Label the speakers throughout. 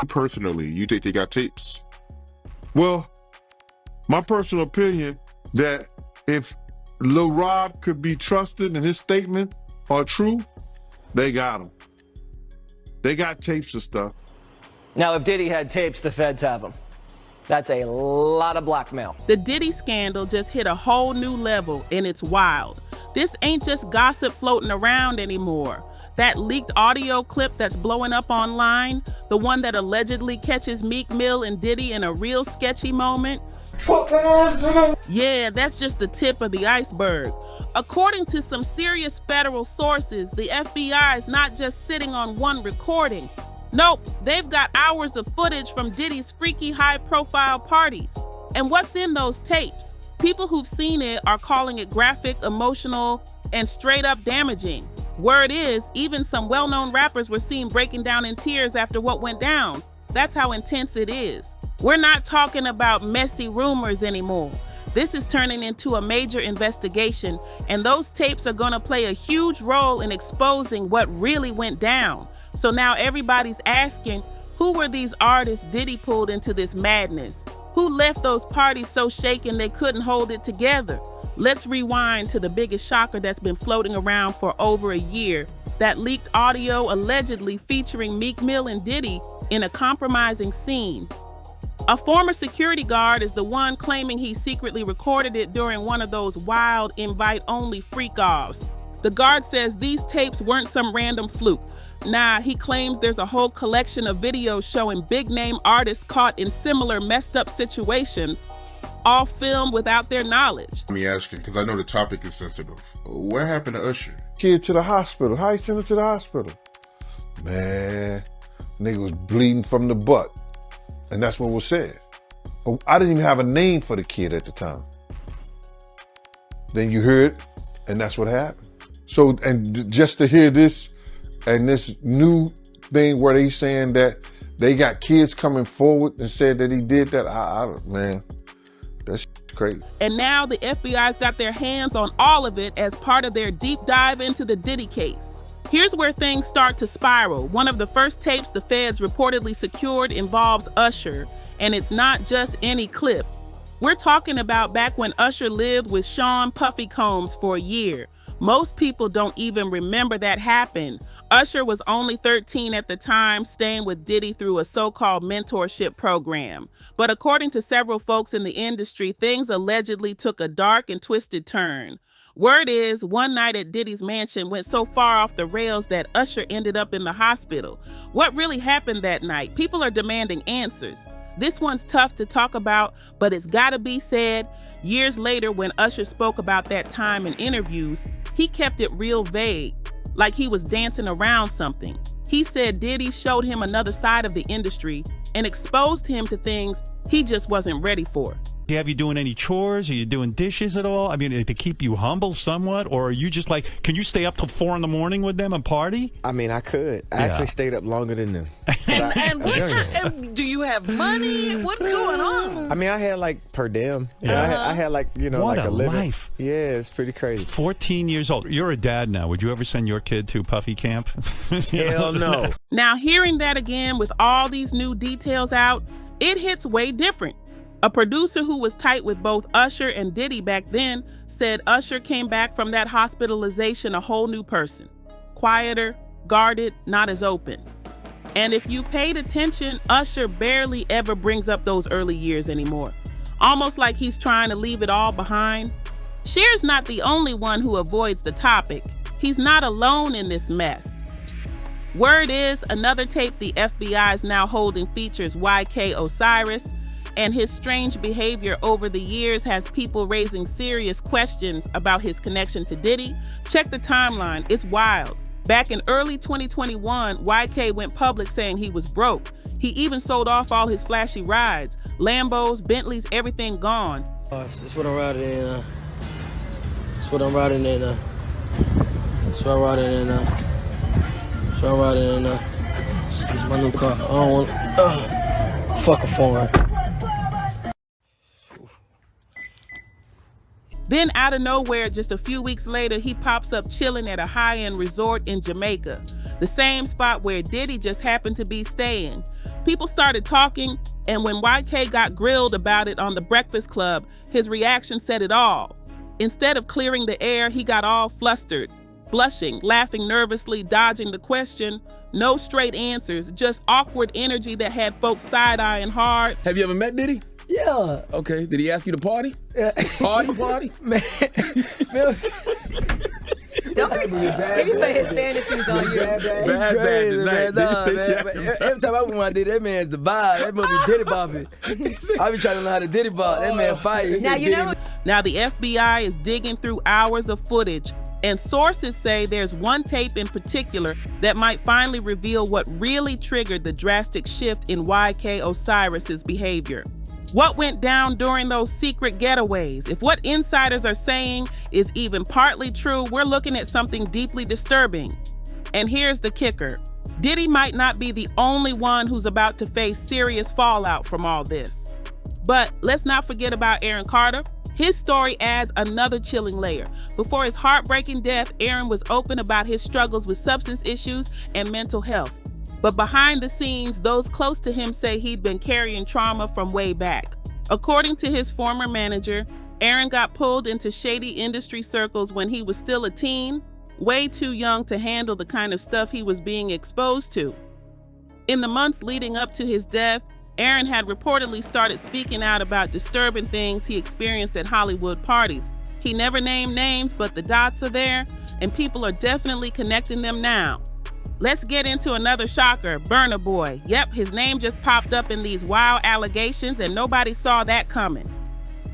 Speaker 1: Personally, you think they got tapes?
Speaker 2: Well, my personal opinion that if Lil Rob could be trusted and his statement are true, they got him. They got tapes and stuff.
Speaker 3: Now, if Diddy had tapes, the feds have them. That's a lot of blackmail.
Speaker 4: The Diddy scandal just hit a whole new level, and it's wild. This ain't just gossip floating around anymore. That leaked audio clip that's blowing up online, the one that allegedly catches Meek Mill and Diddy in a real sketchy moment, yeah, that's just the tip of the iceberg. According to some serious federal sources, the FBI is not just sitting on one recording. Nope, they've got hours of footage from Diddy's freaky high-profile parties. And what's in those tapes? People who've seen it are calling it graphic, emotional, and straight-up damaging. Word is, even some well-known rappers were seen breaking down in tears after what went down. That's how intense it is. We're not talking about messy rumors anymore. This is turning into a major investigation, and those tapes are gonna play a huge role in exposing what really went down. So now everybody's asking, who were these artists Diddy pulled into this madness? Who left those parties so shaken they couldn't hold it together? Let's rewind to the biggest shocker that's been floating around for over a year, that leaked audio allegedly featuring Meek Mill and Diddy in a compromising scene. A former security guard is the one claiming he secretly recorded it during one of those wild invite-only freak-offs. The guard says these tapes weren't some random fluke. Nah, he claims there's a whole collection of videos showing big-name artists caught in similar messed-up situations, all filmed without their knowledge.
Speaker 1: Let me ask you, because I know the topic is sensitive. What happened to Usher?
Speaker 2: Kid to the hospital. How you send him to the hospital? Man, nigga was bleeding from the butt. And that's what was said. I didn't even have a name for the kid at the time. Then you hear it, and that's what happened. So, and just to hear this, and this new thing where they saying that they got kids coming forward and said that he did that, man, that's crazy.
Speaker 4: And now the FBI's got their hands on all of it as part of their deep dive into the Diddy case. Here's where things start to spiral. One of the first tapes the feds reportedly secured involves Usher, and it's not just any clip. We're talking about back when Usher lived with Sean Puffy Combs for a year. Most people don't even remember that happened. Usher was only 13 at the time, staying with Diddy through a so-called mentorship program. But according to several folks in the industry, things allegedly took a dark and twisted turn. Word is, one night at Diddy's mansion went so far off the rails that Usher ended up in the hospital. What really happened that night? People are demanding answers. This one's tough to talk about, but it's gotta be said. Years later, when Usher spoke about that time in interviews, he kept it real vague, like he was dancing around something. He said Diddy showed him another side of the industry and exposed him to things he just wasn't ready for.
Speaker 5: Do you have you doing any chores? Are you doing dishes at all? I mean, to keep you humble somewhat? Or are you just like, can you stay up till 4 in the morning with them and party?
Speaker 6: I mean, I could. I actually stayed up longer than them.
Speaker 7: And do you have money? What's going on?
Speaker 6: I mean, I had like per diem. I had like, you know,
Speaker 5: what
Speaker 6: like a living.
Speaker 5: Life.
Speaker 6: Yeah, it's pretty crazy.
Speaker 5: 14 years old. You're a dad now. Would you ever send your kid to Puffy camp?
Speaker 6: Hell no.
Speaker 4: Now, hearing that again with all these new details out, it hits way different. A producer who was tight with both Usher and Diddy back then said Usher came back from that hospitalization a whole new person. Quieter, guarded, not as open. And if you paid attention, Usher barely ever brings up those early years anymore. Almost like he's trying to leave it all behind. Cher's not the only one who avoids the topic. He's not alone in this mess. Word is, another tape the FBI is now holding features YK Osiris, and his strange behavior over the years has people raising serious questions about his connection to Diddy. Check the timeline, it's wild. Back in early 2021, YK went public saying he was broke. He even sold off all his flashy rides. Lambos, Bentleys, everything gone.
Speaker 8: That's what I'm riding in. That's what I'm riding in. That's what I'm riding in. That's what I'm riding in. This is my new car. I don't want... fuck a foreign.
Speaker 4: Then out of nowhere, just a few weeks later, he pops up chilling at a high-end resort in Jamaica, the same spot where Diddy just happened to be staying. People started talking, and when YK got grilled about it on The Breakfast Club, his reaction said it all. Instead of clearing the air, he got all flustered, blushing, laughing nervously, dodging the question. No straight answers, just awkward energy that had folks side-eyeing hard.
Speaker 9: Have you ever met Diddy?
Speaker 8: Yeah.
Speaker 9: Okay. Did he ask you to party?
Speaker 8: Yeah.
Speaker 9: Party?
Speaker 8: Man.
Speaker 10: Don't maybe put his fantasies on you.
Speaker 9: Bad tonight.
Speaker 8: Every time I went with Diddy, that man's the vibe. That must be Diddy bopping. I be trying to know how to Diddy bop. That man fire.
Speaker 4: Now the FBI is digging through hours of footage, and sources say there's one tape in particular that might finally reveal what really triggered the drastic shift in YK Osiris's behavior. What went down during those secret getaways? If what insiders are saying is even partly true, we're looking at something deeply disturbing. And here's the kicker. Diddy might not be the only one who's about to face serious fallout from all this. But let's not forget about Aaron Carter. His story adds another chilling layer. Before his heartbreaking death, Aaron was open about his struggles with substance issues and mental health. But behind the scenes, those close to him say he'd been carrying trauma from way back. According to his former manager, Aaron got pulled into shady industry circles when he was still a teen, way too young to handle the kind of stuff he was being exposed to. In the months leading up to his death, Aaron had reportedly started speaking out about disturbing things he experienced at Hollywood parties. He never named names, but the dots are there, and people are definitely connecting them now. Let's get into another shocker, Burna Boy. Yep, his name just popped up in these wild allegations and nobody saw that coming.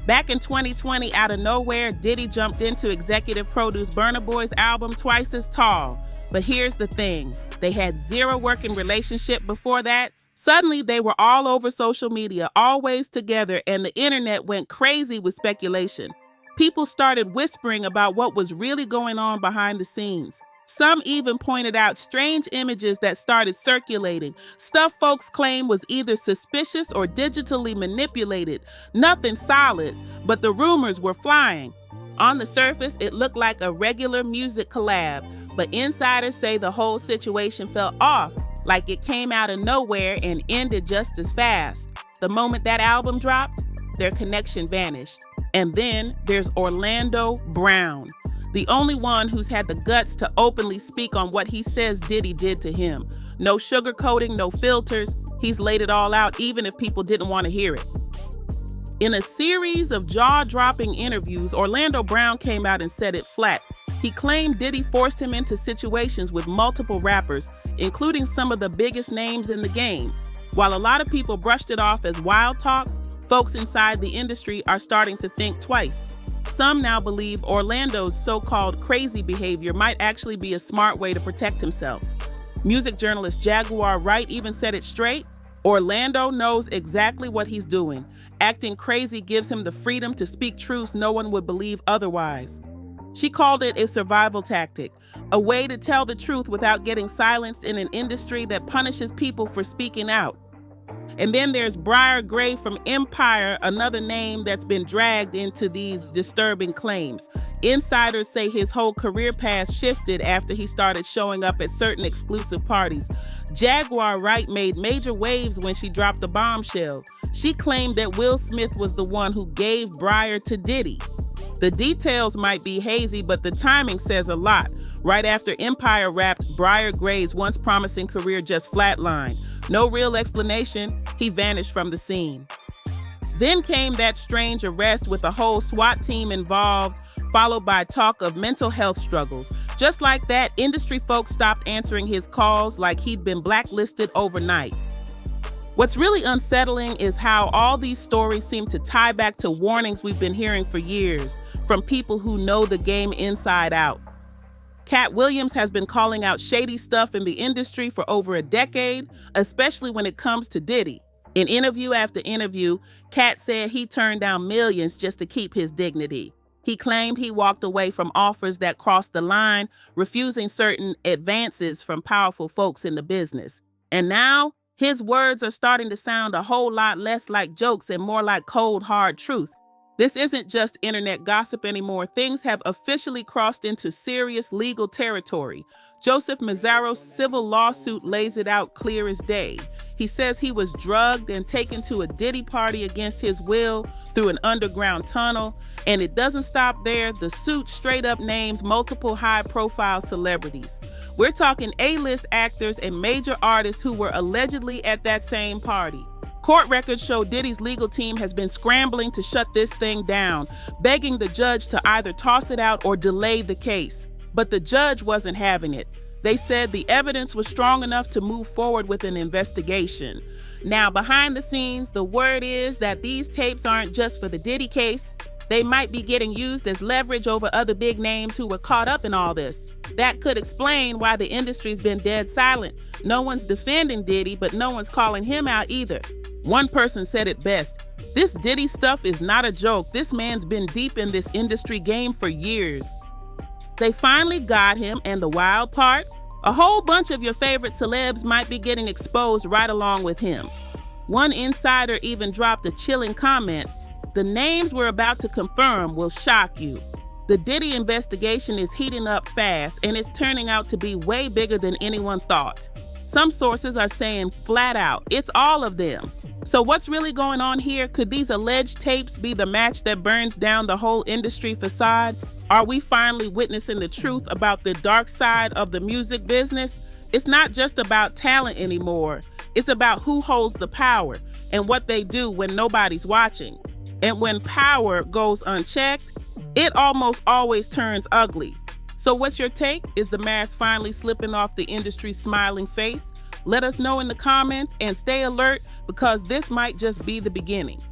Speaker 4: Back in 2020, out of nowhere, Diddy jumped in to executive produce Burna Boy's album Twice as Tall. But here's the thing, they had zero working relationship before that. Suddenly, they were all over social media, always together, and the internet went crazy with speculation. People started whispering about what was really going on behind the scenes. Some even pointed out strange images that started circulating, stuff folks claim was either suspicious or digitally manipulated. Nothing solid, but the rumors were flying. On the surface, it looked like a regular music collab, but insiders say the whole situation felt off, like it came out of nowhere and ended just as fast. The moment that album dropped, their connection vanished. And then there's Orlando Brown, the only one who's had the guts to openly speak on what he says Diddy did to him. No sugarcoating, no filters. He's laid it all out, even if people didn't want to hear it. In a series of jaw-dropping interviews, Orlando Brown came out and said it flat. He claimed Diddy forced him into situations with multiple rappers, including some of the biggest names in the game. While a lot of people brushed it off as wild talk, folks inside the industry are starting to think twice. Some now believe Orlando's so-called crazy behavior might actually be a smart way to protect himself. Music journalist Jaguar Wright even said it straight. Orlando knows exactly what he's doing. Acting crazy gives him the freedom to speak truths no one would believe otherwise. She called it a survival tactic, a way to tell the truth without getting silenced in an industry that punishes people for speaking out. And then there's Briar Gray from Empire, another name that's been dragged into these disturbing claims. Insiders say his whole career path shifted after he started showing up at certain exclusive parties. Jaguar Wright made major waves when she dropped a bombshell. She claimed that Will Smith was the one who gave Briar to Diddy. The details might be hazy, but the timing says a lot. Right after Empire wrapped, Briar Gray's once promising career just flatlined. No real explanation, he vanished from the scene. Then came that strange arrest with a whole SWAT team involved, followed by talk of mental health struggles. Just like that, industry folks stopped answering his calls like he'd been blacklisted overnight. What's really unsettling is how all these stories seem to tie back to warnings we've been hearing for years from people who know the game inside out. Cat Williams has been calling out shady stuff in the industry for over a decade, especially when it comes to Diddy. In interview after interview, Cat said he turned down millions just to keep his dignity. He claimed he walked away from offers that crossed the line, refusing certain advances from powerful folks in the business. And now, his words are starting to sound a whole lot less like jokes and more like cold, hard truth. This isn't just internet gossip anymore. Things have officially crossed into serious legal territory. Joseph Mazzaro's civil lawsuit lays it out clear as day. He says he was drugged and taken to a Diddy party against his will through an underground tunnel. And it doesn't stop there. The suit straight up names multiple high-profile celebrities. We're talking A-list actors and major artists who were allegedly at that same party. Court records show Diddy's legal team has been scrambling to shut this thing down, begging the judge to either toss it out or delay the case. But the judge wasn't having it. They said the evidence was strong enough to move forward with an investigation. Now, behind the scenes, the word is that these tapes aren't just for the Diddy case. They might be getting used as leverage over other big names who were caught up in all this. That could explain why the industry's been dead silent. No one's defending Diddy, but no one's calling him out either. One person said it best. This Diddy stuff is not a joke. This man's been deep in this industry game for years. They finally got him, and the wild part? A whole bunch of your favorite celebs might be getting exposed right along with him. One insider even dropped a chilling comment. The names we're about to confirm will shock you. The Diddy investigation is heating up fast, and it's turning out to be way bigger than anyone thought. Some sources are saying flat out, it's all of them. So what's really going on here? Could these alleged tapes be the match that burns down the whole industry facade? Are we finally witnessing the truth about the dark side of the music business? It's not just about talent anymore. It's about who holds the power and what they do when nobody's watching. And when power goes unchecked, it almost always turns ugly. So what's your take? Is the mask finally slipping off the industry's smiling face? Let us know in the comments and stay alert, because this might just be the beginning.